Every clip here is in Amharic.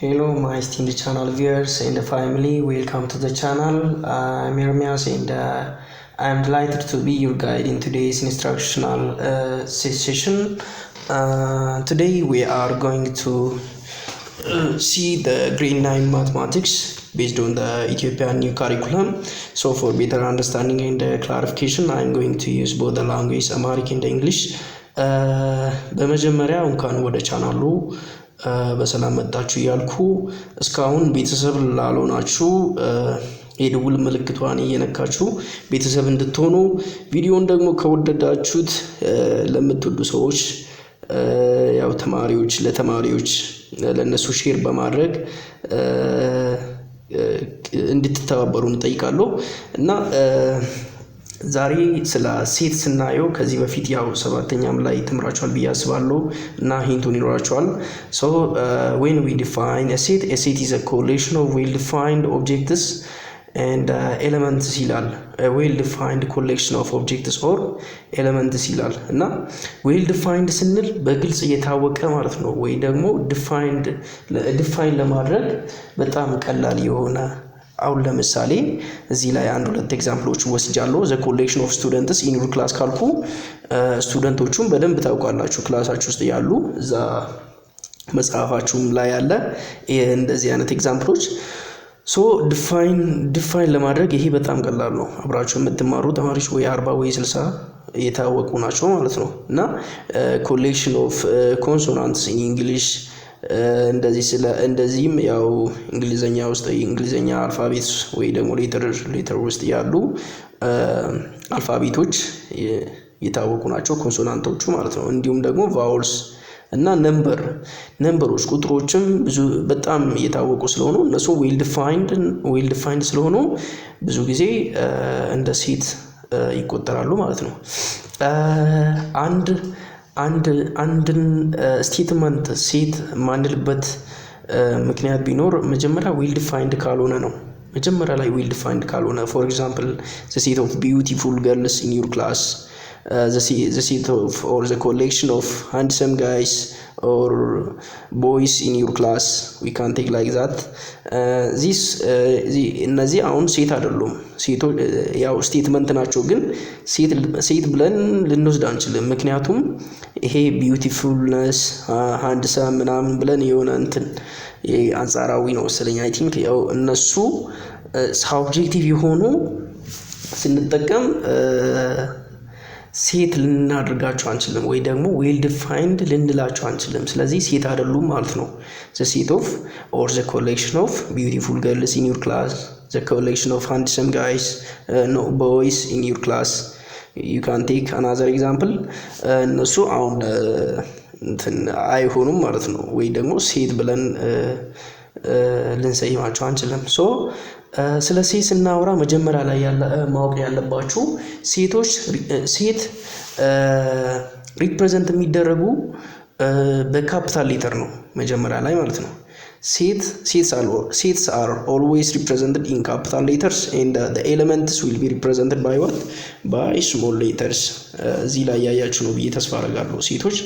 Hello, my esteemed channel viewers and family. Welcome to the channel. I'm Ermias and I'm delighted to be your guide in today's instructional session. Today we are going to see the grade 9 mathematics based on the Ethiopian new curriculum. So for better understanding and clarification, I'm going to use both the language Amharic and English. በመጀመሪያ እንኳን ወደ ቻናሉ በሰላም መጣችሁ ያልኩ እስካሁን ቤተሰብ ላልሆናችሁ የደውል ምልክቷን እየነካችሁ ቤተሰብ እንድትሆኑ ቪዲዮን ደግሞ ከወደዳችሁት ለምትወዱ ሰዎች ያው ለተማሪዎች ለነሱ ሼር በማድረግ እንድትተባበሩን ጠይቃለሁ እና ዛሬ ስለ ሴት ስናየው ከዚህ በፊት ያው ሰባተኛም ላይ ተምራችኋል ብዬ አስባለሁ እና ሂንቱን ይኖራችኋል so when we define a set is a collection of well defined objects and elements ይላል a well defined collection of objects or elements ይላል እና well defined ስንል በግልጽ የታወቀ ማለት ነው ወይ ደግሞ define ለማድረግ በጣም ቀላል የሆነ አሁን ለምሳሌ እዚህ ላይ አንድ ሁለት ኤግዛምፕሎች ወስጃለሁ the collection of students in your class ካልኩ ስቱደንቶቹን በደንብ ታውቃላችሁ ክላሳችሁ ውስጥ ያሉ እዛ መጽሐፋችሁም ላይ ያለ እንደዚህ አይነት ኤግዛምፕሎች so define ለማድረግ ይሄ በጣም ቀላል ነው አብራችሁ የምትማሩ ተማሪዎች ወይ 40 ወይ 60 የታወቁ ናቸው ማለት ነው እና collection of consonants in English እንደዚህም ያው እንግሊዘኛ ውስጥ እንግሊዘኛ አልፋቤት ወይ ደግሞ ሌተር ውስጥ ያሉ አልፋቤቶች የታወቁ ናቸው ኮንሶናንቶቹ ማለት ነው እንዲሁም ደግሞ ቫውልስ እና ነምበሮች ቁጥሮችም ብዙ በጣም የታወቁ ስለሆኑ እነሱ ዌል ዲፋይንድ ስለሆኑ ብዙ ጊዜ እንደ ሴት ይቆጠራሉ ማለት ነው አንድን ስቴትመንት ሴት ማንልበት ምክንያት ቢኖር መጀመሪያ ዌል ዲፋይንድ ካልሆነ ነው መጀመሪያ ላይ ዌል ዲፋይንድ ካልሆነ for example the set of beautiful girls in your class the set of or the collection of handsome guys or boys in your class we can take like that this እነዚህ አሁን ሴት አይደሉም ሴቶች ያው ስቴትመንት ናቸው ግን ሴት ብለን ልንወስድ አንችልም ምክንያቱም ይሄ ቢዩቲፉልነስ ሃንድሰም ምናምን ብለን የሆነ እንትን አንጻራዊ ነው ስለኛ አይ ቲንክ ያው እነሱ ሳብጀክቲቭ የሆኑ ስንጠቀም ሴት ልናደርጋቸው አንችልም ወይ ደግሞ ዌል ዲፋይንድ ልንላቸው አንችልም ስለዚህ ሴት አይደሉም ማለት ነው the set of or the collection of beautiful girls in your class the collection of handsome guys no boys in your class you can take another example እነሱ አሁን እንትን አይሆኑም ማለት ነው ወይ ደግሞ ሴት ብለን ልንሰይማቸው አንችልም so ስለ ሴት ስናወራ መጀመሪያ ላይ ማወቅ ያለባችሁ ሴት ሪፕሬዘንት የሚደረጉ በካፒታል ሌተር ነው መጀመሪያ ላይ ማለት ነው Sets are always represented in capital letters and the elements will be represented by what? By small letters. እዚህ ላይ ያያችሁ ነው ብዬ ተስፋ አደርጋለሁ ሴቶች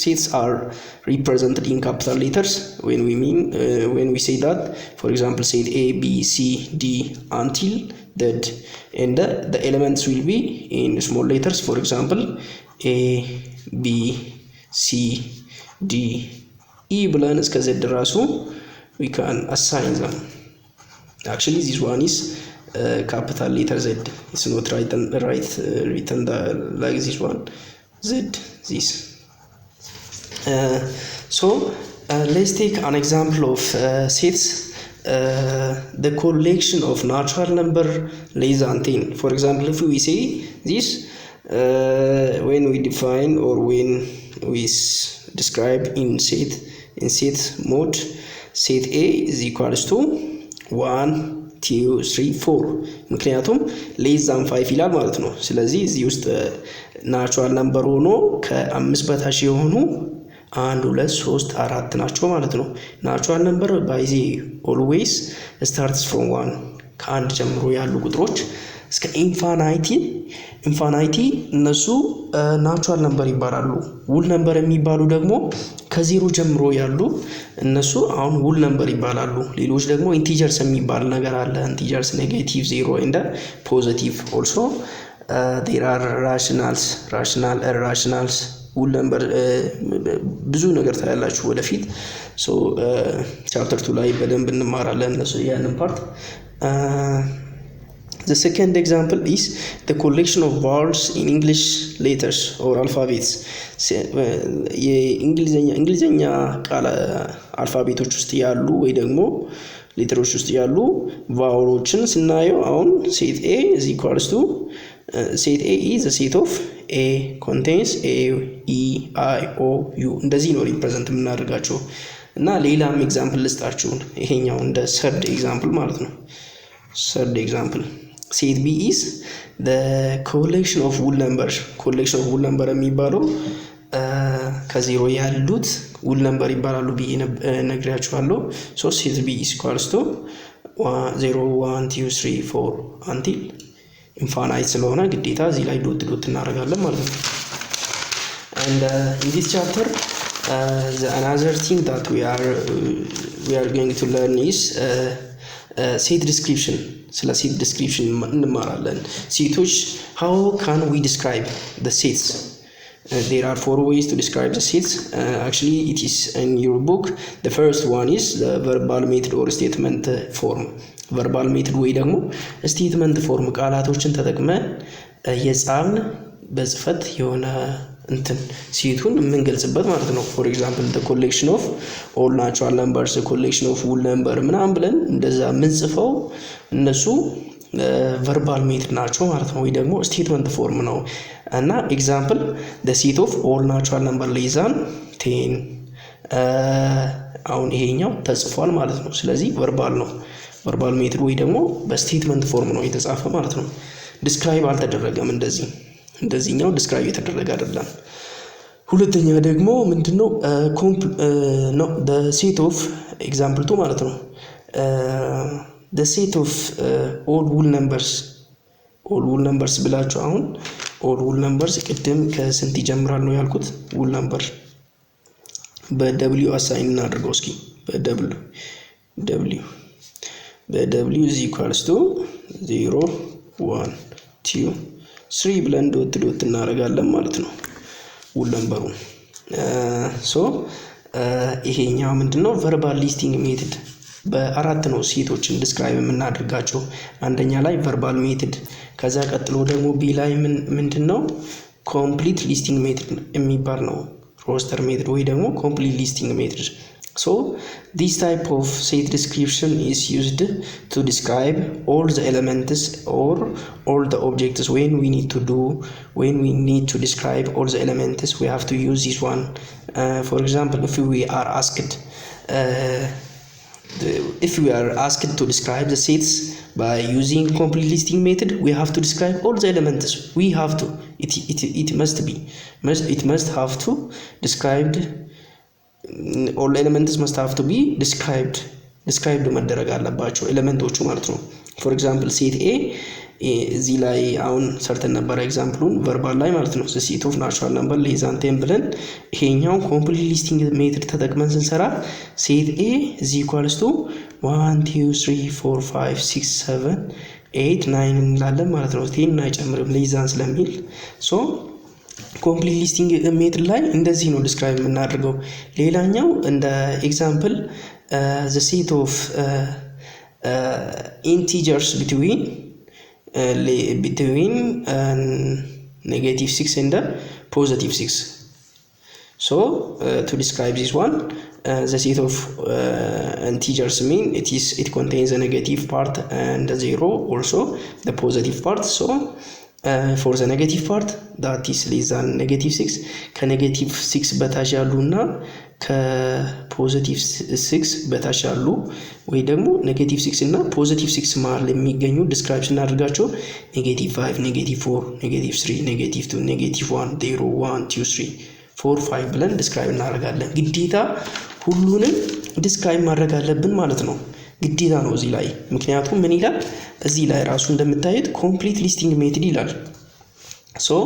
sets are represented in capital letters when we say that for example set A B C D until Z and the elements will be in small letters for example A B C D E ብለን እስከ Z ድረሱ we can assign them actually this one is capital letter Z it's not written like this one Z this so let's take an example of sets the collection of natural number less than 10 for example if we say this when we define or when we describe in set mode set A is equals to 1 2 3 4 ምክንያቱም less than 5 ይላል ማለት ነው ስለዚህ እዚህ ውስጥ ናቹራል ነምበር ሆኖ ከ5 በታች የሆኑ 1 2 3 4 ናቸው ማለት ነው ናቹራል ነምበር by the always starts from 1 ከአንድ ጀምሮ ያሉ ቁጥሮች እስከ ኢንፋናይቲ እነሱ ናቹራል ነምበር ይባላሉ። ውል ነምበር የሚባሉ ደግሞ ከዜሮ ጀምሮ ያሉ እነሱ አሁን ውል ነምበር ይባላሉ። ሌሎች ደግሞ ኢንቲጀርስ የሚባል ነገር አለ። ኢንቲጀርስ ኔጌቲቭ፣ ዜሮ ኤንድ ፖዚቲቭ ኦልሶ ዴር አር ራሽናል ኢራሽናልስ ውል ነምበር ብዙ ነገር ታያላችሁ ወደፊት። ሶ ቻፕተር 2 ላይ በደንብ እንማራለን እነሱ ያንን ፓርት። The second example is the collection of vowels in English letters or alphabets. የእንግሊዘኛ ቃል አልፋቤቶች ውስጥ ያሉ ወይ ደግሞ ሌተሮች ውስጥ ያሉ ቫውሎችን ስናየው አሁን ሴት A is equals to set A is a set of A contains A, E, I, O, U እንደዚህ ነው ሪፕሬዘንት የምናደርጋቸው። እና ሌላም ኤግዛምፕል ልስጣችሁ። ይሄኛው እንደ ሰርድ ኤግዛምፕል ማለት ነው። ሰርድ ኤግዛምፕል set B is the collection of whole numbers. collection of whole number የሚባለው ከዜሮ ያሉት ውል ነምበር ይባላሉ ብዬ ነግሬያችኋለሁ። ሶ set B is equals to 0 1 2 3 4 until infinite ስለሆነ ግዴታ እዚህ ላይ ዶት እናደርጋለን ማለት ነው። and in this chapter another thing that we are going to learn is set description. ስለ ሴት ዲስክሪፕሽን እንማራለን። ሴቶች how can we describe the sets? There are 4 ways to describe the sets. Actually it is in your book. The first one is the verbal method or statement form. verbal method ወይ ደግሞ statement form ቃላቶችን ተጠቅመን የጻፍን በጽፈት የሆነ እንትን ሴቱን የምንገልጽበት ማለት ነው። for example the collection of all natural numbers, the collection of whole number ምናምን ብለን እንደዛ የምንጽፈው እነሱ ቨርባል ሜትድ ናቸው ማለት ነው፣ ወይ ደግሞ ስቴትመንት ፎርም ነው። እና ኤግዛምፕል the set of all natural number less than 10 አሁን ይሄኛው ተጽፏል ማለት ነው። ስለዚህ ቨርባል ነው። ቨርባል ሜትድ ወይ ደግሞ በስቴትመንት ፎርም ነው የተጻፈ ማለት ነው። ዲስክራይብ አልተደረገም እንደዚህኛው ዲስክራይብ የተደረገ አይደለም። ሁለተኛ ደግሞ ምንድነው ነው the set of example 2 ማለት ነው። the set of all whole numbers ብላችሁ አሁን all whole numbers ቅድም ከስንት ይጀምራል ነው ያልኩት? whole number በw አሳይን እናድርገው እስኪ። በw is equals to 0 1 2 3 ብለን ዶት እናደርጋለን ማለት ነው ውል ነምበሩ። ሶ ይሄኛው ምንድነው ቨርባል ሊስቲንግ ሜትድ በአራት ነው ሴቶችን ዲስክራይብ የምናደርጋቸው። አንደኛ ላይ ቨርባል ሜትድ፣ ከዛ ቀጥሎ ደግሞ ቢ ላይ ምንድነው ኮምፕሊት ሊስቲንግ ሜትድ የሚባል ነው። ሮስተር ሜትድ ወይ ደግሞ ኮምፕሊት ሊስቲንግ ሜትድ። So this type of set description is used to describe all the elements or all the objects. When we need to describe all the elements, we have to use this one. For example, if we are asked to describe the sets by using complete listing method, we have to describe all the elements. We have to. It must have to described. all elements must have to be described መደረግ አለባቸው ኤሌመንቶቹ ማለት ነው። for example set A እዚህ ላይ አሁን ሰርተን ነበር ኤግዛምፕሉን ቨርባል ላይ ማለት ነው። set of natural number less than 10 ብለን ይሄኛው ኮምፕሊት ሊስቲንግ ሜትድ ተጠቅመን ስንሰራ set A is equals to 1 2 3 4 5 6 7 8 9 እንላለን ማለት ነው። 10 አይጨምርም less than ስለሚል ሶ ኮምፕሊት ሊስቲንግ ሜትድ ላይ እንደዚህ ነው ዲስክራይብ የምናደርገው። ሌላኛው እንደ ኤግዛምፕል the set of integers between -6 and +6. So to describe this one, the set of integers mean it contains a negative part and a 0 also the positive part. So for the negative part that is less than -6 ከኔጌቲቭ 6 በታች ያሉና ከፖዚቲቭ 6 በታች ያሉ ወይ ደግሞ ኔጌቲቭ 6 እና ፖዚቲቭ 6 መሃል የሚገኙ ዲስክራይብ ስናደርጋቸው -5 -4 -3 -2 -1 0 1 2 3 4 5 ብለን ዲስክራይብ እናደርጋለን። ግዴታ ሁሉንም ዲስክራይብ ማድረግ አለብን ማለት ነው። ግዴታ ነው እዚህ ላይ። ምክንያቱም ምን ይላል እዚህ ላይ ራሱ እንደምታዩት ኮምፕሊት ሊስቲንግ ሜትድ ይላል። So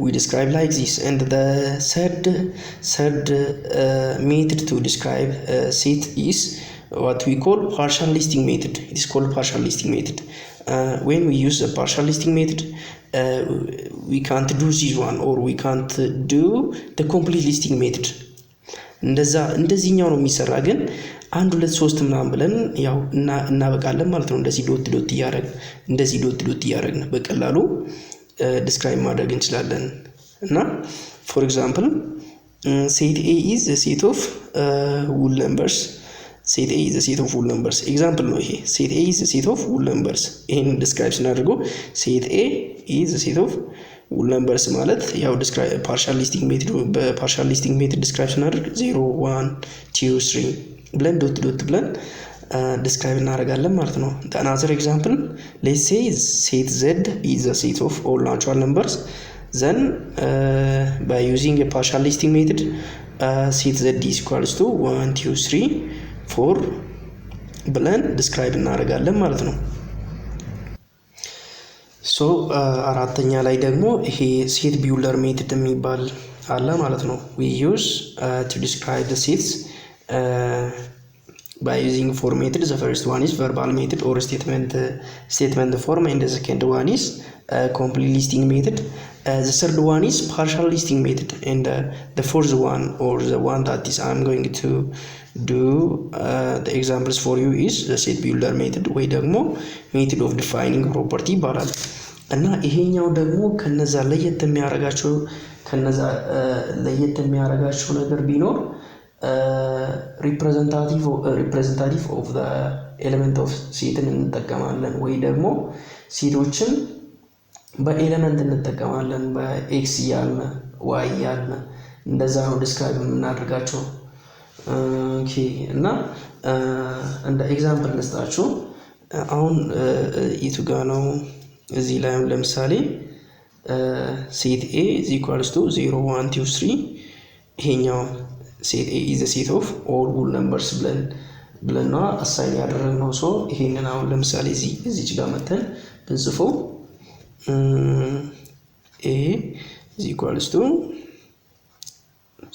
we describe like this, and the third method to describe set is what we call partial listing method. It is called partial listing method. When we use the partial listing method, we can't do this one, or we can't do the complete listing method. እንደዚህኛው ነው የሚሰራ ግን 1 2 3 ምናምን ብለን ያው እናበቃለን ማለት ነው። እንደዚህ ዶት እያደረግን በቀላሉ ዲስክራይብ ማድረግ እንችላለን። እና ፎር ኤግዛምፕል ሴት ኤ ኢዝ ዘ ሴት ኦፍ ውል ነምበርስ። ሴት ኤ ኢዝ ዘ ሴት ኦፍ ውል ነምበርስ ኤግዛምፕል ነው ይሄ። ሴት ኤ ኢዝ ዘ ሴት ኦፍ ውል ነምበርስ። ይሄን ዲስክራይብ ስናደርገው ሴት ኤ ኢዝ ዘ ሴት ኦፍ ውል ነምበርስ ማለት ያው ዲስክራይብ ፓርሻል ሊስቲንግ ሜትድ በፓርሻል ሊስቲንግ ሜትድ ዲስክራይብ ስናደርግ 0 1 2 3 ብለን ዶት ብለን describe እናደርጋለን ማለት ነው። another example, let's say set z is the set of all natural numbers, then by using a partial listing method set z is equals to 1 2 3 4 ብለን describe እናደርጋለን ማለት ነው። ሶ አራተኛ ላይ ደግሞ ይሄ set builder method የሚባል አለ ማለት ነው። we use to describe the sets by using 4 methods. The first one is verbal method or statement form, and the second one is complete listing method. The third one is partial listing method, and the fourth one, or the one that is I'm going to do the examples for you, is the set builder method ወይ ደግሞ method of defining property ይባላል። እና ይሄኛው ደግሞ ከነዛ ለየት የሚያረጋቸው ነገር ቢኖር representative of the element of ሴትን እንጠቀማለን ወይ ደግሞ ሴቶችን በኤሌመንት እንጠቀማለን በኤክስ ያልነ ዋይ ያልነ እንደዛ ነው ዲስክራይብ የምናደርጋቸው። ኦኬ እና እንደ ኤግዛምፕል ልስጣችሁ። አሁን የቱ ጋር ነው እዚህ ላይ ለምሳሌ ሴት ኤ is equals to 0 1 2 3 ይሄኛው set A is the set of all whole numbers ብለና አሳይን ያደረግነው። ሶ ይሄንን አሁን ለምሳሌ እዚህ ጋር መተን ብንጽፈው A is equals to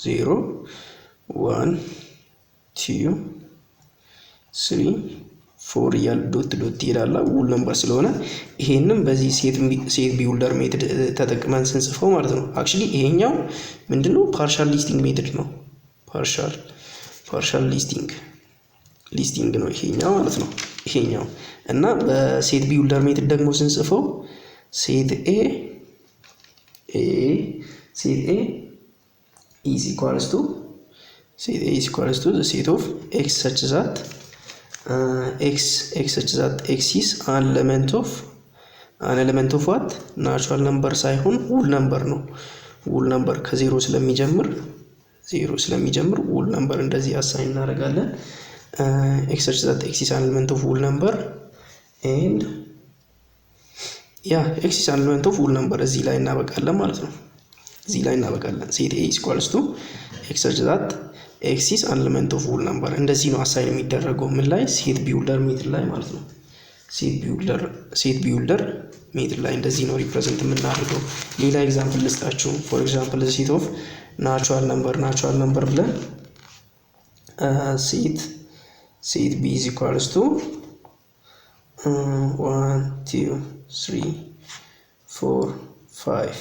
0 1 2 3 4 እያል ዶት ይላል ውል ነምበር ስለሆነ ይሄንን በዚህ ሴት ቢውልደር ሜትድ ተጠቅመን ስንጽፈው ማለት ነው። አክቹሊ ይሄኛው ምንድነው ፓርሻል ሊስቲንግ ሜትድ ነው። ፓርሻል ሊስቲንግ ነው ይሄኛው ማለት ነው። ይሄኛው እና በሴት ቢውልደር ሜትድ ደግሞ ስንጽፈው ሴት ኤ is equals to the set of x such that x is an element of what natural number ሳይሆን ውል ነምበር ነው። ውል ነምበር ከዜሮ ስለሚጀምር ውል ነምበር እንደዚህ አሳይን እናደርጋለን። x such that x is an element of whole number, and x is an element of whole number እዚህ ላይ እናበቃለን ማለት ነው። set A is equals to x such that x is an element of whole number እንደዚህ ነው አሳይን የሚደረገው ምን ላይ ሴት ቢውልደር ሜትድ ላይ ማለት ነው። ሴት ቢውልደር ሜትድ ላይ እንደዚህ ነው ሪፕሬዘንት የምናደርገው። ሌላ ኤግዛምፕል ልስጣችሁ። ፎር ኤግዛምፕል ሴት ኦፍ ናቹራል ነምበር ብለን ሴት B is equals to 1 2 3 4 5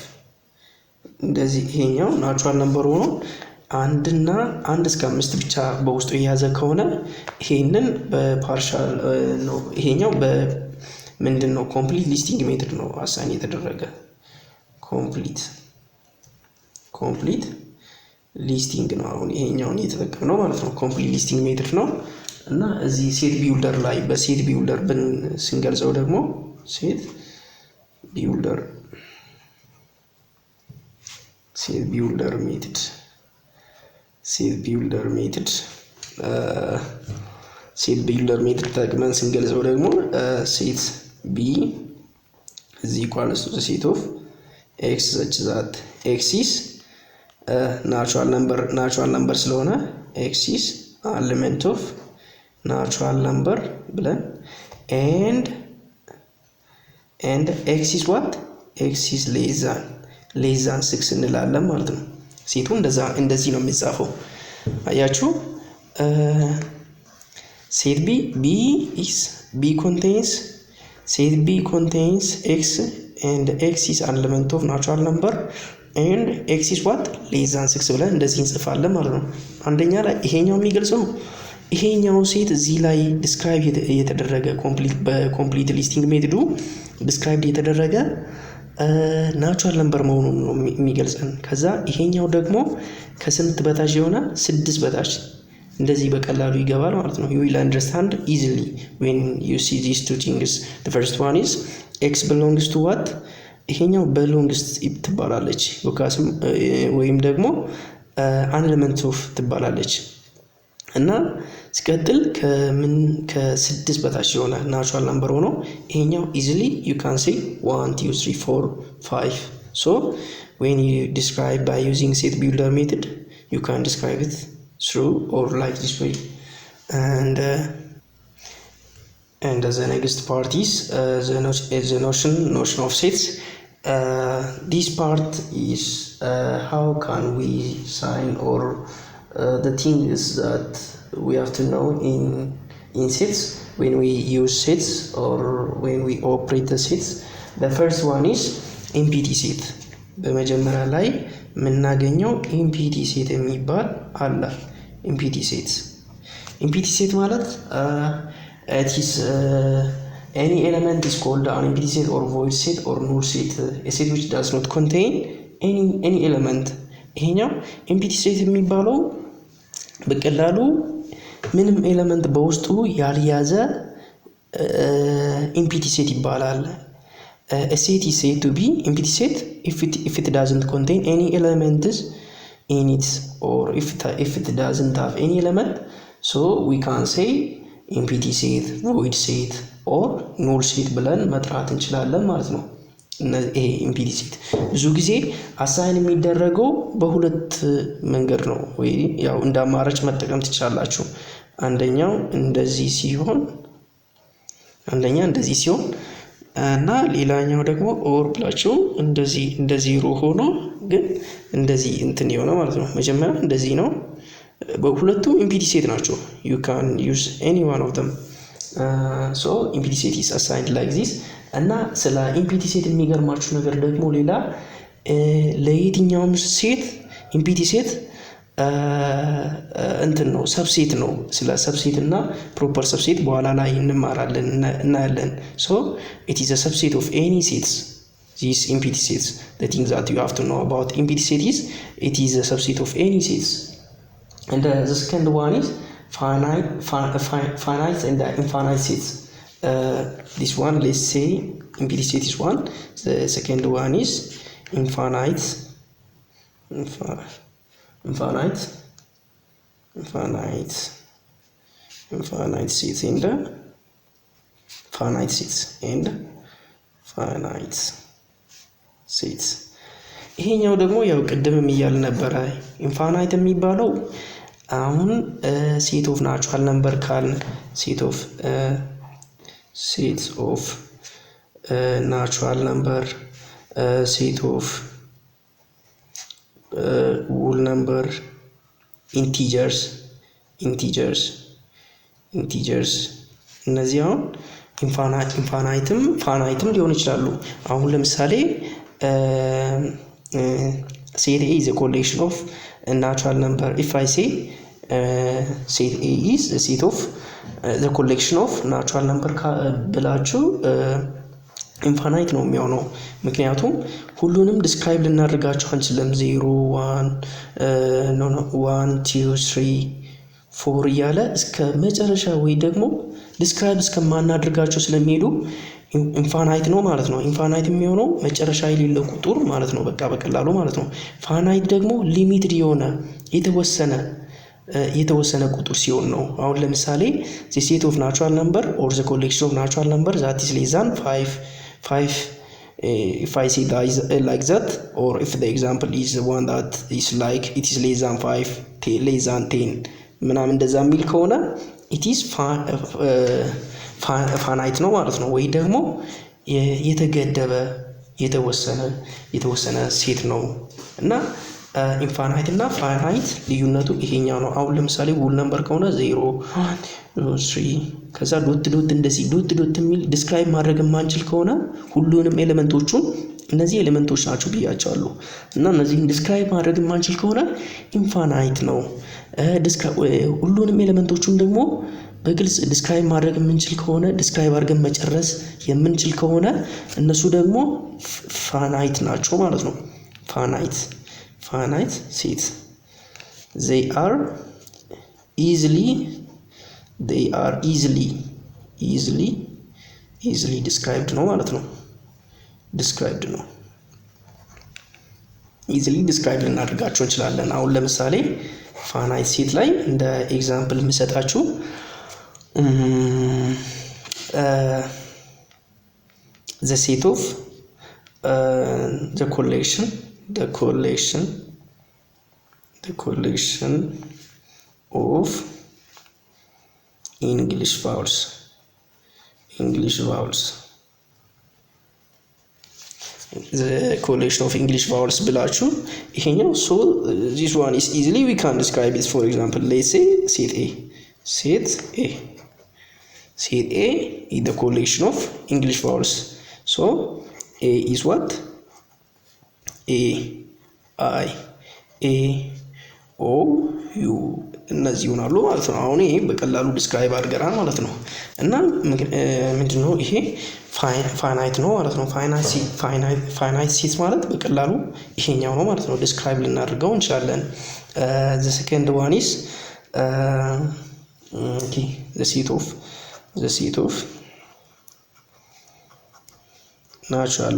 እንደዚህ ይሄኛው ናቹራል ነምበር ሆኖ አንድ እስከ 5 ብቻ በውስጡ የያዘ ከሆነ ይሄንን በፓርሻል ነው። ይሄኛው በምንድነው ኮምፕሊት ሊስቲንግ ሜትድ ነው አሳይን የተደረገ ኮምፕሊት ሊስቲንግ ነው። አሁን ይሄኛውን እየተጠቀምነው ማለት ነው ኮምፕሊት ሊስቲንግ ሜትድ ነው። እና እዚህ ሴት ቢውልደር ላይ በሴት ቢውልደር ስንገልጸው ደግሞ ሴት ቢውልደር ሜትድ ተጠቅመን ስንገልጸው ደግሞ ሴት B is equals to the set of x such that x is ናቹራል ነምበር ስለሆነ x is an element of ናቹራል ነምበር ብለን and x is what? x is less than 6 እንላለን ማለት ነው። ሴቱ እንደዚህ ነው የሚጻፈው። አያችሁ set b contains x and x is an element of natural number and x is what? less than 6 ብለን እንደዚህ እንጽፋለን ማለት ነው። አንደኛ ላይ ይሄኛው የሚገልጸው ይሄኛው ሴት እዚህ ላይ ዲስክራይብ የተደረገ በኮምፕሊት ሊስቲንግ ሜትዱ ዲስክራይብ የተደረገ ናቹራል ነምበር መሆኑን ነው የሚገልጸን። ከዛ ይሄኛው ደግሞ ከስንት በታች የሆነ 6 በታች እንደዚህ በቀላሉ ይገባል ማለት ነው። you will understand easily when you see these two things. the first one is x belongs to what? ይሄኛው belongs ትባላለች ወካስም ወይም ደግሞ an element of ትባላለች እና ሲቀጥል ከ6 በታች የሆነ ናቹራል ነምበር ሆኖ ይሄኛው easily you can say 1 2 3 4 5. so when you describe by using set builder method you can describe it through or like this way. and the next part is the notion of sets. this part is how can we sign or the thing is that we have to know in sets when we use sets or when we operate the sets. the first one is empty set. በመጀመሪያ ላይ የምናገኘው empty set የሚባል አለ። empty set ማለት it is any element is called an empty set or void set or null set. a set which does not contain any element. ይሄኛው empty set የሚባለው በቀላሉ ምንም ኤሌመንት በውስጡ ያልያዘ empty set ይባላል። a set is said to be empty set if it doesn't contain any elements in it or if it doesn't have any element. so we can say empty set, void set or null set ብለን መጥራት እንችላለን ማለት ነው። ይሄ empty set ብዙ ጊዜ አሳይን የሚደረገው በሁለት መንገድ ነው ወይ ያው እንደ አማራጭ መጠቀም ትችላላችሁ። አንደኛው እንደዚህ ሲሆን እና ሌላኛው ደግሞ ኦር ብላችሁ እንደዚህ ሮ ሆኖ ግን እንደዚህ እንትን የሆነ ማለት ነው። መጀመሪያ እንደዚህ ነው። በሁለቱም empty set ናቸው። you can use any one of them. so empty set is assigned like this. እና ስለ empty set የሚገርማችሁ ነገር ደግሞ ሌላ ለየትኛውም ሴት empty set እንትን ነው ሰብሴት ነው። ስለ ሰብሴት እና ፕሮፐር ሰብሴት በኋላ ላይ እናያለን። so it is a subset of any sets. these empty sets, the things that you have to know about empty set is it is a subset of any sets. and the second one is finite and infinite sets. this one, let's say empty set is one. the second one is infinite sets and finite sets. ይሄኛው ደግሞ ያው ቅድምም እያልን ነበረ ኢንፋናይት የሚባለው አሁን ሴት ኦፍ ናቹራል ነምበር ካልን ሴት ኦፍ ናቹራል ነምበር ሴት ኦፍ whole number integers እነዚህ አሁን ኢንፋናይትም ሊሆን ይችላሉ። አሁን ለምሳሌ set A is a collection of a natural number. if I say set A is a set of the collection of natural number ብላችሁ ኢንፋናይት ነው የሚሆነው። ምክንያቱም ሁሉንም ዲስክራይብ ልናደርጋቸው አንችልም። 0 1 2 3 4 እያለ እስከ መጨረሻ ወይ ደግሞ ዲስክራይብ እስከማናደርጋቸው ስለሚሄዱ ኢንፋናይት ነው ማለት ነው። ኢንፋናይት የሚሆነው መጨረሻ የሌለው ቁጥር ማለት ነው። በቃ በቀላሉ ማለት ነው። ፋናይት ደግሞ ሊሚትድ የሆነ የተወሰነ ቁጥር ሲሆን ነው። አሁን ለምሳሌ the set of natural number or the collection of natural number that is less than 5 if I say that is like that, or if the example is the one that is like it is less than 5 less than 10 ምናምን እንደዛ የሚል ከሆነ ኢት ኢዝ ፋናይት ነው ማለት ነው። ወይ ደግሞ የተገደበ የተወሰነ ሴት ነው እና ኢንፋናይት እና ፋናይት ልዩነቱ ይሄኛው ነው። አሁን ለምሳሌ ውል ነምበር ከሆነ 0 1 3 ከዛ ዶት እንደዚህ ዶት የሚል ዲስክራይብ ማድረግ የማንችል ከሆነ ሁሉንም ኤሌመንቶቹን እነዚህ ኤሌመንቶች ናቸው ብያቸዋለሁ እና እነዚህን ዲስክራይብ ማድረግ የማንችል ከሆነ ኢንፋናይት ነው። ሁሉንም ኤሌመንቶቹን ደግሞ በግልጽ ዲስክራይብ ማድረግ የምንችል ከሆነ ዲስክራይብ አድርገን መጨረስ የምንችል ከሆነ እነሱ ደግሞ ፋናይት ናቸው ማለት ነው። ፋናይት ሴት they are easily described ነው ማለት ነው። ኢዚሊ ዲስክራይብ ልናደርጋቸው እንችላለን። አሁን ለምሳሌ ፋናይት ሴት ላይ እንደ ኤግዛምፕል የምሰጣችሁ the set of the collection of English vowels the collection of English vowels ብላችሁ ይሄኛው so this one is easily we can describe it. For example, let's say set A is the collection of English vowels. So A is what? A, I, A, O, U እነዚህ ይሆናሉ ማለት ነው። አሁን ይሄ በቀላሉ ዲስክራይብ አድርገናል ማለት ነው። እና ምንድነው ይሄ ፋናይት ነው ማለት ነው። ፋናይት ሴት ማለት በቀላሉ ይሄኛው ነው ማለት ነው። ዲስክራይብ ልናደርገው እንችላለን። the second one is the set of natural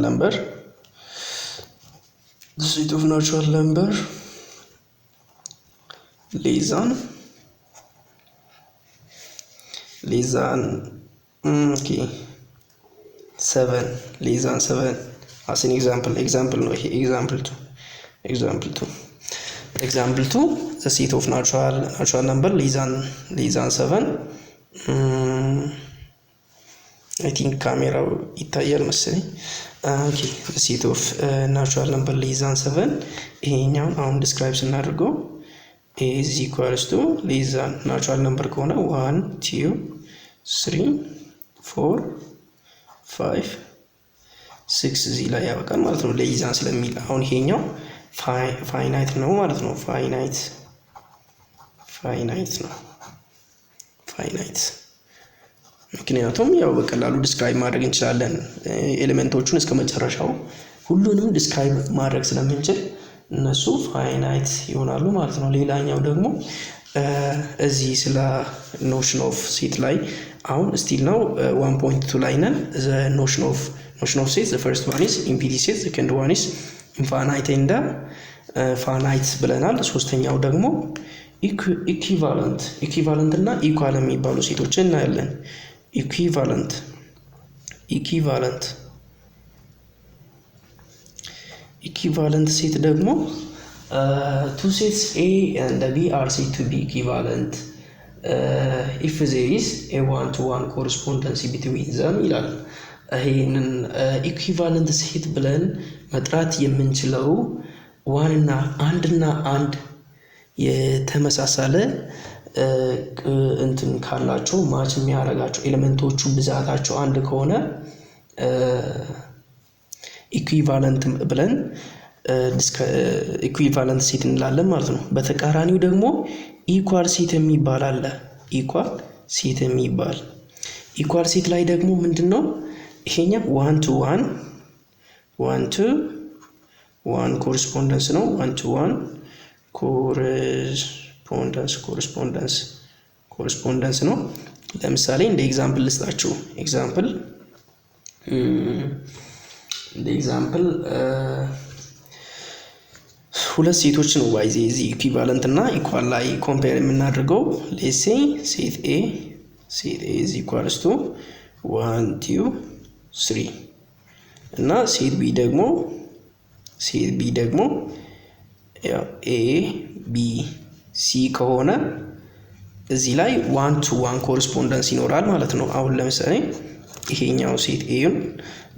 number less than 7 as an example ነው ይሄ example 2 the set of natural number less than 7 I think ካሜራው ይታያል መሰለኝ። the set of natural number less than 7 ይሄኛውን አሁን ዲስክራይብ ስናደርገው A is equals to less than natural number ከሆነ 1 2 3 4 5 6 እዚህ ላይ ያበቃል ማለት ነው። less than ስለሚል አሁን ይሄኛው ፋይናይት ነው ማለት ነው። ፋይናይት ምክንያቱም ያው በቀላሉ ዲስክራይብ ማድረግ እንችላለን ኤሌመንቶቹን እስከ መጨረሻው ሁሉንም ዲስክራይብ ማድረግ ስለምንችል እነሱ ፋይናይት ይሆናሉ ማለት ነው። ሌላኛው ደግሞ እዚህ ስለ ኖሽን ኦፍ ሴት ላይ አሁን ስቲል ነው 1.2 ላይ ነን። ኖሽን ኦፍ ሴት the first one is ኢምፒቲ ሴት second one is ኢንፋናይት ኤንድ ፋናይት ብለናል። ሶስተኛው ደግሞ ኢኩቫለንት እና ኢኳል የሚባሉ ሴቶችን እናያለን። ኢኩቫለንት ሴት ደግሞ two sets A and B are said to be equivalent if there is a one-to-one correspondence between them ይላል። ይሄንን ኢኩቫለንት ሴት ብለን መጥራት የምንችለው አንድና አንድ የተመሳሰለ እንትን ካላቸው ማች የሚያደርጋቸው ኤሌመንቶቹ ብዛታቸው አንድ ከሆነ ኢኩቫለንት ብለን ኢኩቫለንት ሴት እንላለን ማለት ነው። በተቃራኒው ደግሞ ኢኳል ሴት የሚባል አለ። ኢኳል ሴት ላይ ደግሞ ምንድነው ይሄኛው ዋን ቱ ዋን ኮረስፖንደንስ ነው። ዋን ቱ ዋን ኮረስፖንደንስ ነው። ለምሳሌ እንደ ኤግዛምፕል ልስጣችሁ። ኤግዛምፕል ሁለት ሴቶች ነው ባይዜ እዚህ ኢኩቫለንት እና ኢኳል ላይ ኮምፔር የምናደርገው። ሌትስ ሴይ ሴት ኤ is equals to 1 2 3 እና ሴት ቢ ደግሞ ኤ ቢ ሲ ከሆነ እዚህ ላይ 1 to 1 ኮረስፖንደንስ ይኖራል ማለት ነው። አሁን ለምሳሌ ይሄኛው ሴት ኤን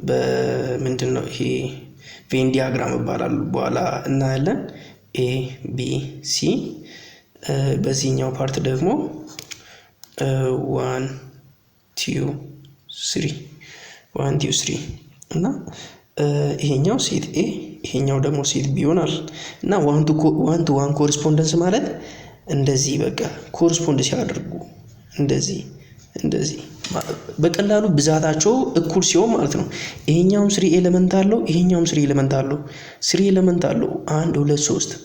በምንድነው ይሄ ቬን ዲያግራም ይባላል በኋላ እናያለን። ኤ ቢ ሲ በዚህኛው ፓርት ደግሞ 1 2 3 1 2 3 እና ይሄኛው ሴት ኤ ይሄኛው ደግሞ ሴት ቢ ይሆናል እና 1 to 1 ኮረስፖንደንስ ማለት እንደዚህ በቃ ኮረስፖንድ ሲያደርጉ እንደዚህ በቀላሉ ብዛታቸው እኩል ሲሆን ማለት ነው። ይሄኛውም 3 ኤሌመንት አለው ይሄኛውም 3 ኤሌመንት አለው 3 ኤሌመንት አለው 1 2 3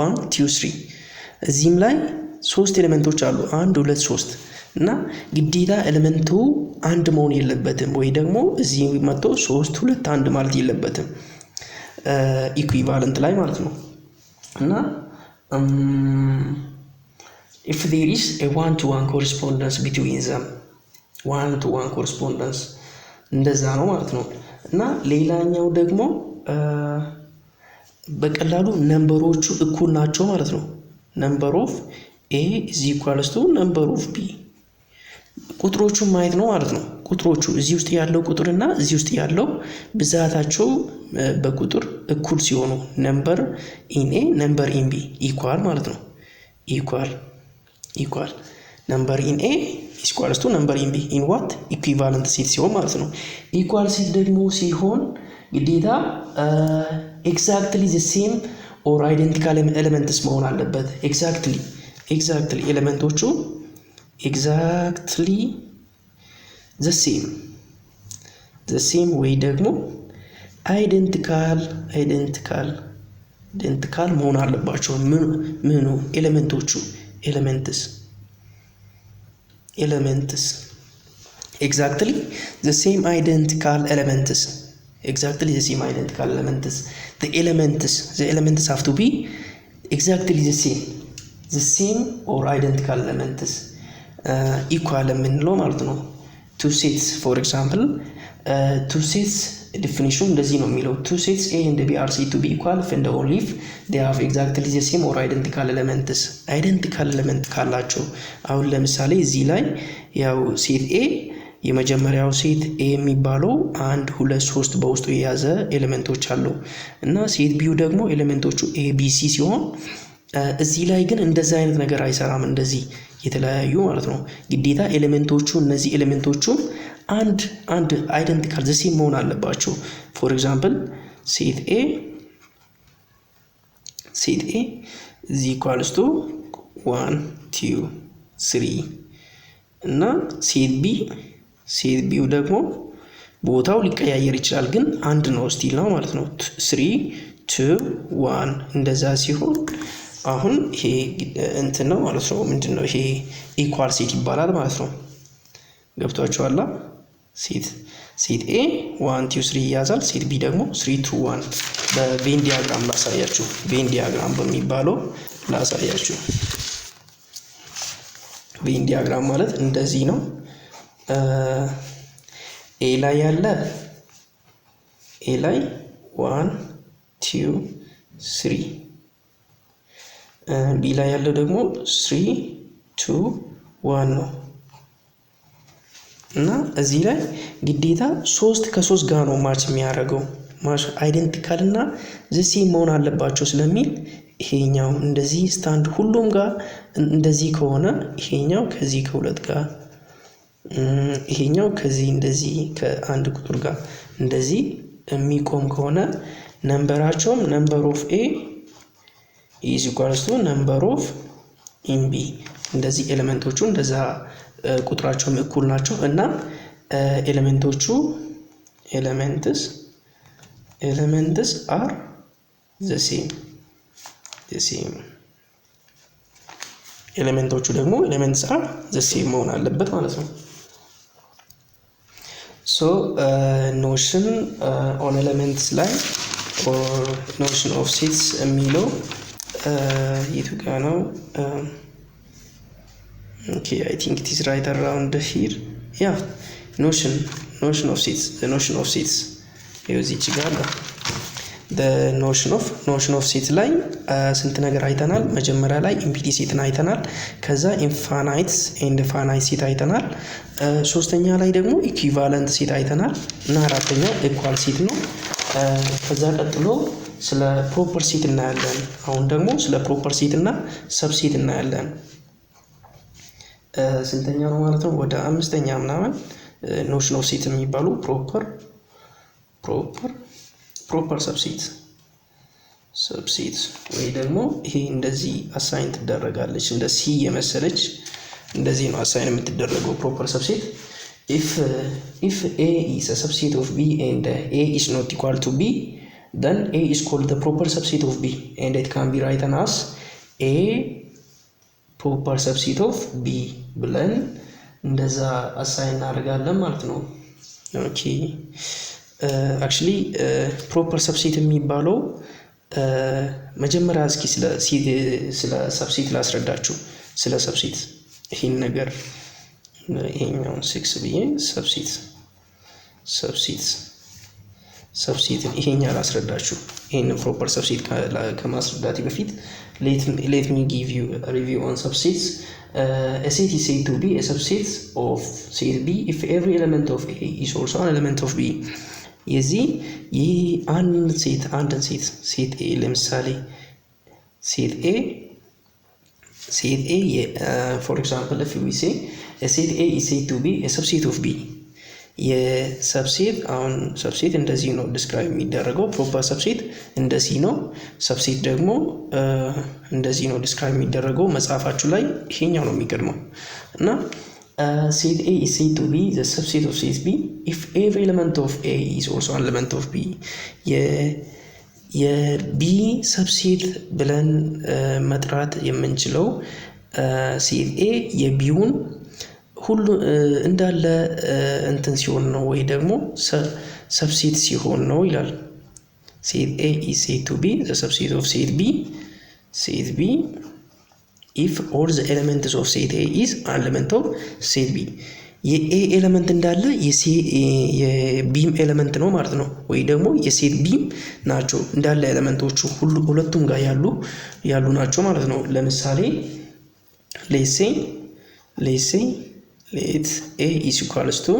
1 2 3 እዚህም ላይ 3 ኤሌመንቶች አሉ 1 2 3 እና ግዴታ ኤሌመንቱ አንድ መሆን የለበትም ወይ ደግሞ እዚህ መጥቶ 3 2 1 ማለት የለበትም ኢኩዊቫለንት ላይ ማለት ነው። እና if there is a 1 to 1 correspondence between them 1 to 1 correspondence እንደዛ ነው ማለት ነው። እና ሌላኛው ደግሞ በቀላሉ ነምበሮቹ እኩል ናቸው ማለት ነው። ነምበር ኦፍ ኤ is equals to number of b ቁጥሮቹን ማየት ነው ማለት ነው። ቁጥሮቹ እዚህ ውስጥ ያለው ቁጥርና እዚህ ውስጥ ያለው ብዛታቸው በቁጥር እኩል ሲሆኑ ነምበር ኢን ኤ ነምበር ኢን ቢ ኢኳል ማለት ነው። ኢኳል ነምበር ኢን ኤ is equals to number in b in what equivalent ሴት ሲሆን ማለት ነው። ኢኳል ሴት ደግሞ ሲሆን ግዴታ exactly the same or identical elements መሆን አለበት። exactly ኤሌመንቶቹ exactly the same ወይ ደግሞ identical መሆን አለባቸው። ምኑ ኤሌመንቶቹ elements exactly the same identical elements the elements have to be exactly the same or identical elements equal የምንለው ማለት ነው። two sets for example two sets definition እንደዚህ ነው የሚለው two sets A and B are said to be equal if and only if they have exactly the same or identical elements element ካላቸው አሁን ለምሳሌ እዚህ ላይ ያው ሴት A የመጀመሪያው ሴት A የሚባለው 1 2 3 በውስጡ የያዘ ኤሌመንቶች አሉ እና ሴት B ደግሞ ኤሌመንቶቹ A B C ሲሆን እዚህ ላይ ግን እንደዛ አይነት ነገር አይሰራም። እንደዚህ የተለያዩ ማለት ነው። ግዴታ ኤሌመንቶቹ እነዚህ ኤሌመንቶቹ አንድ አይደንቲካል ዘ ሴም መሆን አለባቸው። ፎር ኤግዛምፕል ሴት ኤ is equals to 1 2 3 እና ሴት ቢው ደግሞ ቦታው ሊቀያየር ይችላል ግን አንድ ነው ስቲል ነው ማለት ነው። 3 2 1 እንደዛ ሲሆን አሁን ይሄ እንትን ነው ማለት ነው። ምንድነው ይሄ ኢኳል ሴት ይባላል ማለት ነው። ገብቷችኋል? ሴት ኤ 1 2 3 ያዛል። ሴት ቢ ደግሞ 3 2 1 በቬን ዲያግራም ላሳያችሁ። ቬን ዲያግራም በሚባለው ላሳያችሁ። ቬን ዲያግራም ማለት እንደዚህ ነው። ኤ ላይ 1 2 3 ቢ ላይ ያለው ደግሞ 3 2 1 ነው እና እዚህ ላይ ግዴታ 3 ከ3 ጋር ነው ማች የሚያደርገው ማች አይደንቲካል እና ዘሴም መሆን አለባቸው ስለሚል ይሄኛው እንደዚህ ስታንድ ሁሉም ጋር እንደዚህ ከሆነ ይሄኛው ከዚህ ከሁለት ጋር ይሄኛው ከዚህ እንደዚህ ከአንድ ቁጥር ጋር እንደዚህ የሚቆም ከሆነ ነምበራቸውም ነምበር ኦፍ ኤ is equals to number of in B እንደዚህ ኤሌመንቶቹ እንደዛ ቁጥራቸውም እኩል ናቸው እና ኤሌመንቶቹ elements are the same ኤሌመንቶቹ ደግሞ elements are the same መሆን አለበት ማለት ነው። so notion on elements ላይ or notion of sets የሚለው የቱ ጋር ነው? okay I think it is right around here yeah notion of sets the notion of sets እዚህ ጋር ነው the notion of set ላይ ስንት ነገር አይተናል። መጀመሪያ ላይ ኢምፒቲ ሴትን አይተናል። ከዛ ኢንፋናይትስ ኤንድ ፋናይት ሴት አይተናል። ሶስተኛ ላይ ደግሞ ኢኩቫለንት ሴት አይተናል እና አራተኛው ኢኳል ሴት ነው። ከዛ ቀጥሎ ስለ ፕሮፐር ሴት እናያለን። አሁን ደግሞ ስለ ፕሮፐር ሴት እና ሰብሴት እናያለን። ስንተኛ ነው ማለት ነው? ወደ አምስተኛ ምናምን ኖሽን ኦፍ ሴት የሚባሉ ፕሮፐር ሰብሴት ወይ ደግሞ ይሄ እንደዚህ አሳይን ትደረጋለች። እንደ ሲ የመሰለች እንደዚህ ነው አሳይን የምትደረገው ፕሮፐር ሰብሴት። if a is a subset of b and a is not equal to b, then a is called the proper subset of b and it can be written as a proper subset of b ብለን እንደዛ አሳይን እናደርጋለን ማለት ነው። ኦኬ አክቹሊ ፕሮፐር ሰብሴት የሚባለው መጀመሪያ እስኪ ስለ ሰብሴት ላስረዳችሁ። ስለ ሰብሴት ይሄን ነገር ይሄኛውን 6 ብዬ ሰብሴት ይሄኛ ላስረዳችሁ። ይሄንን ፕሮፐር ሰብሴት ከማስረዳቴ በፊት let me give you a review on subsets. A set is said to be a subset of set B if every element of A is also an element of B. የዚህ አንድን ሴት ኤ ለምሳሌ ሴት ኤ for example if we say a set A is said to be a subset of B. የሰብሴት አሁን ሰብሴት እንደዚህ ነው ዲስክራይብ የሚደረገው። ፕሮፐር ሰብሴት እንደዚህ ነው። ሰብሴት ደግሞ እንደዚህ ነው ዲስክራይብ የሚደረገው። መጽሐፋችሁ ላይ ይሄኛው ነው የሚቀድመው እና set A is said to be the subset of set B if every element of A is also an element of B. የቢ ሰብሴት ብለን መጥራት የምንችለው ሴት ኤ የቢውን ሁሉ እንዳለ እንትን ሲሆን ነው ወይ ደግሞ ሰብሴት ሲሆን ነው ይላል። set A is said to be the subset of set B if all the elements of set A is an element of set B. የኤ ኤሌመንት እንዳለ የቢም ኤሌመንት ነው ማለት ነው። ወይ ደግሞ የሴት ቢም ናቸው እንዳለ ኤሌመንቶቹ ሁለቱም ጋር ያሉ ናቸው ማለት ነው። ለምሳሌ let's say let A is equals to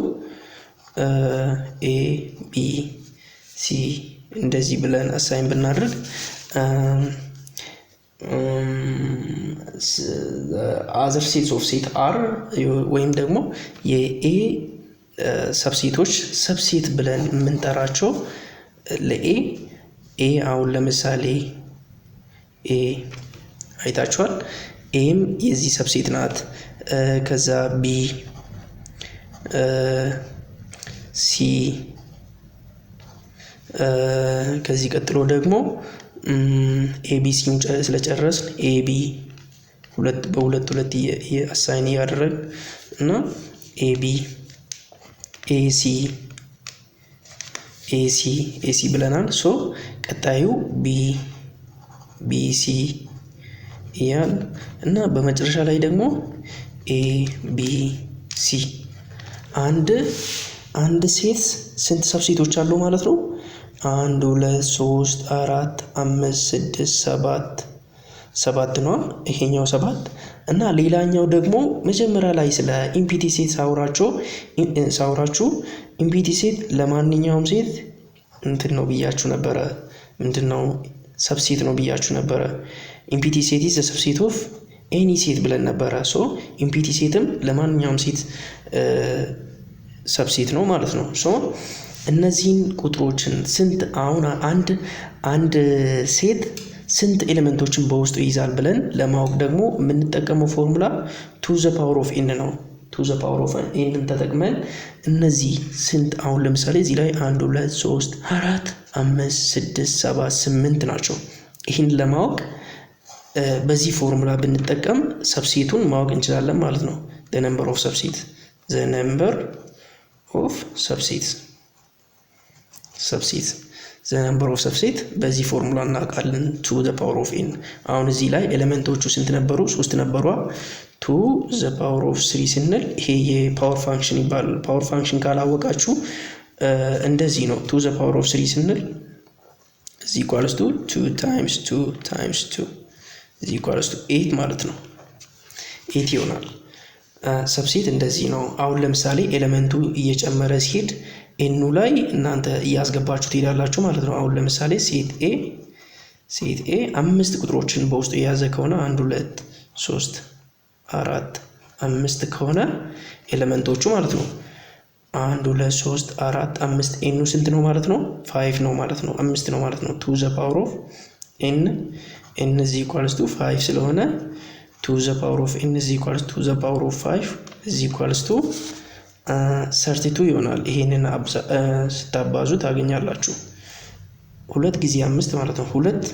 A B C እንደዚህ ብለን አሳይን ብናደርግ other sets of set are ወይም ደግሞ የኤ ሰብሴቶች ሰብሴት ብለን የምንጠራቸው ለኤ አሁን ለምሳሌ ኤ አይታችኋል። ኤም የዚህ ሰብሴት ናት። ከዛ ቢ ሲ ከዚህ ቀጥሎ ደግሞ ኤቢሲን ስለጨረስን ኤቢ በሁለት አሳይን ያደረግ እና ኤቢ ኤሲ ብለናል። ሶ ቀጣዩ ቢሲ ያን እና በመጨረሻ ላይ ደግሞ ኤቢሲ። አንድ ሴት ስንት ሰብሴቶች አሉ ማለት ነው? 1 2 3 4 5 6 7 ነው። ይሄኛው 7 እና ሌላኛው ደግሞ መጀመሪያ ላይ ስለ ኢምፒቲ ሴት ሳውራችሁ ኢምፒቲ ሴት ለማንኛውም ሴት እንትን ነው ብያችሁ ነበረ። ምንድነው ሰብሴት ነው ብያችሁ ነበረ። ኢምፒቲ ሴት ኢዝ ዘ ሰብሴት ኦፍ ኤኒ ሴት ብለን ነበረ። ሶ ኢምፒቲ ሴትም ለማንኛውም ሴት ሰብሴት ነው ማለት ነው። ሶ እነዚህን ቁጥሮችን ስንት አሁን አንድ ሴት ስንት ኤሌመንቶችን በውስጡ ይይዛል ብለን ለማወቅ ደግሞ የምንጠቀመው ፎርሙላ ቱ ዘ ፓወር ኦፍ ኤን ነው። ቱ ዘ ፓወር ኦፍ ኤንን ተጠቅመን እነዚህ ስንት አሁን ለምሳሌ እዚህ ላይ 1 2 3 4 5 6 7 8 ናቸው። ይህን ለማወቅ በዚህ ፎርሙላ ብንጠቀም ሰብሴቱን ማወቅ እንችላለን ማለት ነው። the number of subset በዚህ ፎርሙላ እናውቃለን። to the power of n አሁን እዚህ ላይ ኤሌመንቶቹ ስንት ነበሩ? 3 ነበሩ። to the power of 3 ስንል ይሄ የፓወር ፋንክሽን ይባላል። ፓወር ፋንክሽን ካላወቃችሁ እንደዚህ ነው። to the power of 3 ስንል is equals to 2 times 2 times 2 is equals to 8 ማለት ነው 8 ይሆናል። ሰብሴት እንደዚህ ነው። አሁን ለምሳሌ ኤሌመንቱ እየጨመረ ሲሄድ ኤኑ ላይ እናንተ እያስገባችሁ ትሄዳላችሁ ማለት ነው። አሁን ለምሳሌ ሴት ኤ 5 ቁጥሮችን በውስጡ የያዘ ከሆነ 1 2 3 4 5 ከሆነ ኤሌመንቶቹ ማለት ነው 1 2 3 4 5 ኤኑ ስንት ነው ማለት ነው? 5 ነው ማለት ነው። 5 ነው ማለት ነው። 2 ዘ ፓወር ኦፍ ኤን is equals to 5 ስለሆነ 2 the power of n is equals to the power of 5 is equals to 32 ይሆናል። ይሄንን ስታባዙ ታገኛላችሁ 2 ጊዜ 5 ማለት ነው። 2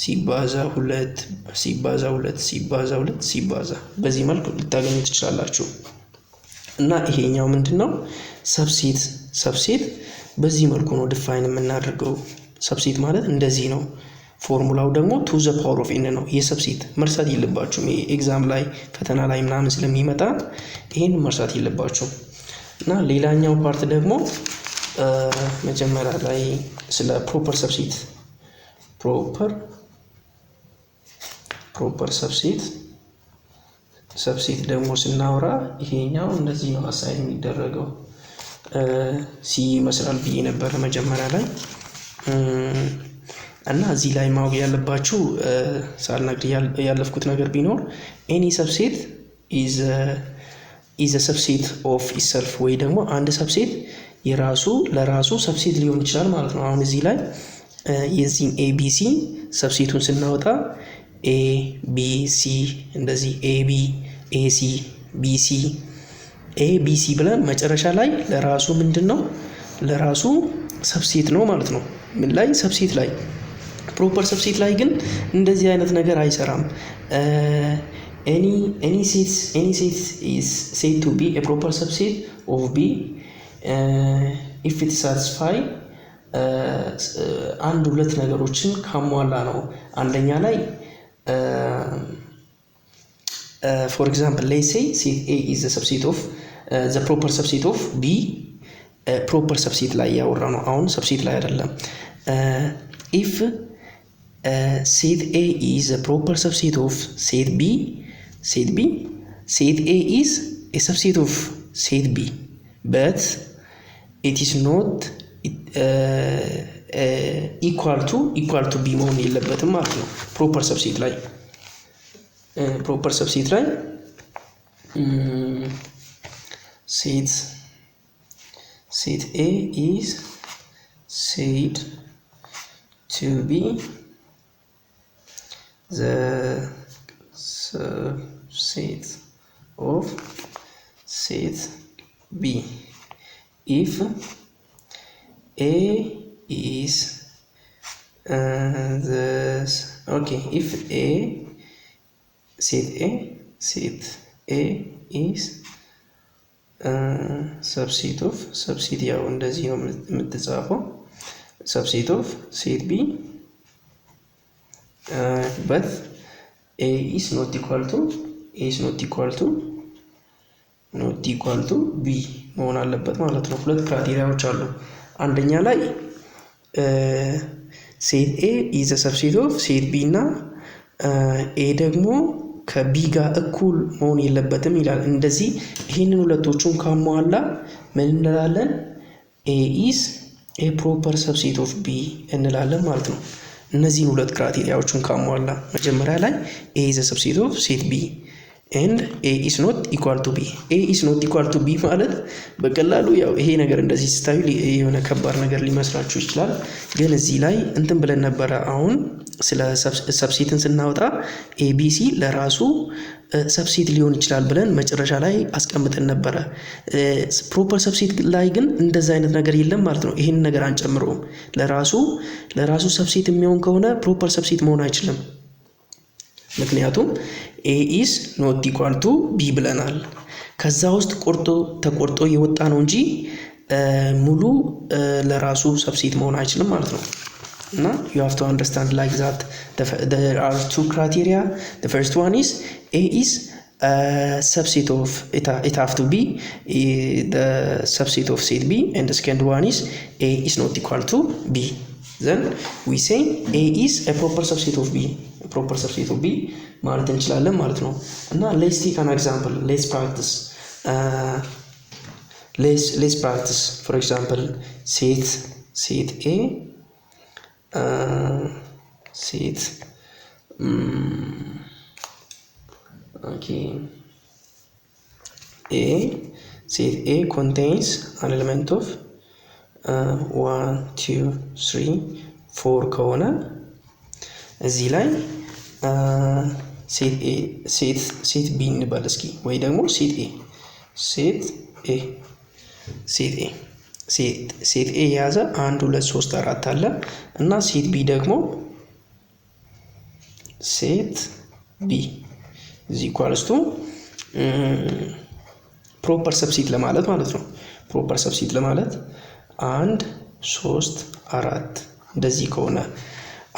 ሲባዛ 2 ሲባዛ 2 ሲባዛ 2 ሲባዛ በዚህ መልኩ ልታገኙ ትችላላችሁ። እና ይሄኛው ምንድነው? ሰብሴት በዚህ መልኩ ነው ዲፋይን የምናደርገው። ሰብሴት ማለት እንደዚህ ነው። ፎርሙላው ደግሞ 2 the power of n ነው። የሰብሴት መርሳት የለባችሁም። ይሄ ኤግዛም ላይ ፈተና ላይ ምናምን ስለሚመጣ ይሄን መርሳት የለባችሁም። እና ሌላኛው ፓርት ደግሞ መጀመሪያ ላይ ስለ ፕሮፐር ሰብሴት ደግሞ ስናወራ ይሄኛው እንደዚህ ነው አሳይን የሚደረገው። ሲ ይመስላል ብዬ ነበር መጀመሪያ ላይ እና እዚህ ላይ ማወቅ ያለባችሁ ሳልነግር ያለፍኩት ነገር ቢኖር any subset is a subset of itself ወይ ደግሞ አንድ ሰብሴት ለራሱ ሰብሴት ሊሆን ይችላል ማለት ነው። አሁን እዚህ ላይ የዚህን ABC ሰብሴቱን ስናወጣ ABC እንደዚህ AB AC BC ብለን መጨረሻ ላይ ለራሱ ምንድነው? ለራሱ ሰብሴት ነው ማለት ነው። ምን ላይ? ሰብሴት ላይ። ፕሮፐር ሰብሴት ላይ ግን እንደዚህ አይነት ነገር አይሰራም። any set is said to be a proper subset of B if it satisfy አንድ ሁለት ነገሮችን ካሟላ ነው። አንደኛ ላይ for example let's say set A is the subset of the proper subset of B ፕሮፐር ሰብሴት ላይ ያወራ ነው። አሁን ሰብሴት ላይ አይደለም። if set A is a proper subset of set B set A is a subset of set B but it is not equal to B መሆን የለበትም ማለት ነው። ፕሮፐር ሰብሴት ላይ set A is said to be the subset of set B if A is if set A is subset ያው እንደዚህ ነው የምትጻፈው subset of set B but A is not equal to B መሆን አለበት ማለት ነው። ሁለት ክራይቴሪያዎች አሉ። አንደኛ ላይ set A is a subset of set B እና A ደግሞ ከቢ ጋር እኩል መሆን የለበትም ይላል። እንደዚህ ይሄንን ሁለቶቹን ካሟላ ምን እንላለን? A is a proper subset of B እንላለን ማለት ነው። እነዚህን ሁለት ክራይቴሪያዎችን ካሟላ መጀመሪያ ላይ A is a subset of set B and A is not equal to B ማለት በቀላሉ ያው ይሄ ነገር እንደዚህ ስታዩ የሆነ ከባድ ነገር ሊመስላችሁ ይችላል። ግን እዚህ ላይ እንትን ብለን ነበረ። አሁን ስለ ሰብሴትን ስናወጣ ABC ለራሱ ሰብሴት ሊሆን ይችላል ብለን መጨረሻ ላይ አስቀምጠን ነበረ። ፕሮፐር ሰብሴት ላይ ግን እንደዛ አይነት ነገር የለም ማለት ነው። ይሄን ነገር አንጨምረውም። ለራሱ ሰብሴት የሚሆን ከሆነ ፕሮፐር ሰብሴት መሆን አይችልም። ምክንያቱም A is not equal to B ብለናል። ከዛ ውስጥ ተቆርጦ የወጣ ነው እንጂ ሙሉ ለራሱ ሰብሴት መሆን አይችልም ማለት ነው። እና you have to understand like that there are two criteria. The first one is A is subset of it have to be the subset of set B and the second one is A is not equal to B. then we say A is a proper subset of B. A proper subset of B ማለት እንችላለን ማለት ነው። እና let's take an example. Let's practice. Let's practice. For example, set A, set okay. Set A contains an element of 1 2 3 4 ከሆነ እዚህ ላይ ሴት ቢ እንበል እስኪ ወይ ደግሞ ሴት ኤ የያዘ 1 2 3 4 አለ እና ሴት ቢ ደግሞ ሴት ቢ is equals to ፕሮፐር ሰብሴት ለማለት ማለት ነው። ፕሮፐር ሰብሴት ለማለት 1 3 4 እንደዚህ ከሆነ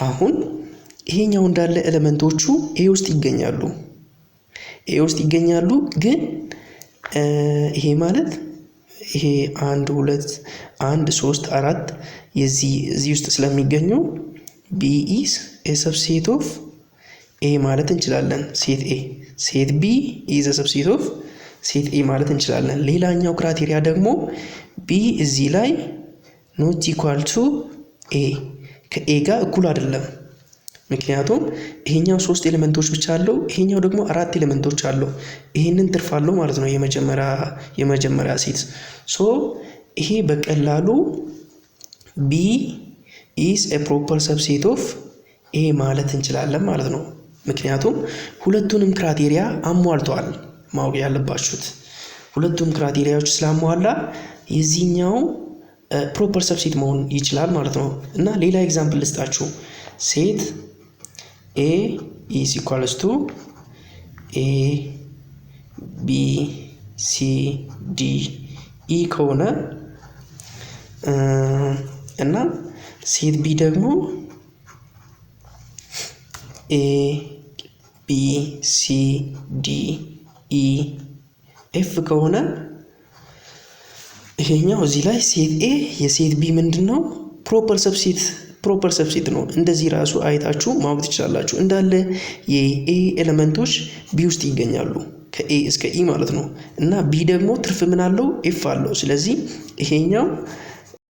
አሁን ይሄኛው እንዳለ ኤሌመንቶቹ ኤ ውስጥ ይገኛሉ ግን ይሄ ማለት ይሄ 1 2 1 3 4 እዚህ ውስጥ ስለሚገኙ B is a subset of A ማለት እንችላለን። ሴት B is a subset of ሴት A ማለት እንችላለን። ሌላኛው ክራይቴሪያ ደግሞ B እዚህ ላይ not equal to A ከA ጋር እኩል አይደለም። ምክንያቱም ይሄኛው 3 ኤሌመንቶች ብቻ አለው ይሄኛው ደግሞ 4 ኤሌመንቶች አለው ይሄንን ትርፍ አለው ማለት ነው የመጀመሪያ ሴት ሶ ይሄ በቀላሉ B is a proper subset of A ማለት እንችላለን ማለት ነው። ምክንያቱም ሁለቱንም ክራይቴሪያ አሟልቷል። ማወቅ ያለባችሁት ሁለቱም ክራይቴሪያዎች ስላሟላ የዚህኛው ፕሮፐር ሰብሴት መሆን ይችላል ማለት ነው። እና ሌላ ኤግዛምፕል ልስጣችሁ። ሴት A is equals to A B C D E ከሆነ እና ሴት B ደግሞ A B C D E F ከሆነ ይሄኛው እዚህ ላይ ሴት A የሴት B ምንድነው ፕሮፐር ሰብሴት ነው። እንደዚህ ራሱ አይታችሁ ማወቅ ትችላላችሁ። እንዳለ የኤ ኤሌመንቶች B ውስጥ ይገኛሉ ከA እስከ E ማለት ነው። እና B ደግሞ ትርፍ ምን አለው ኤፍ አለው። ስለዚህ ይሄኛው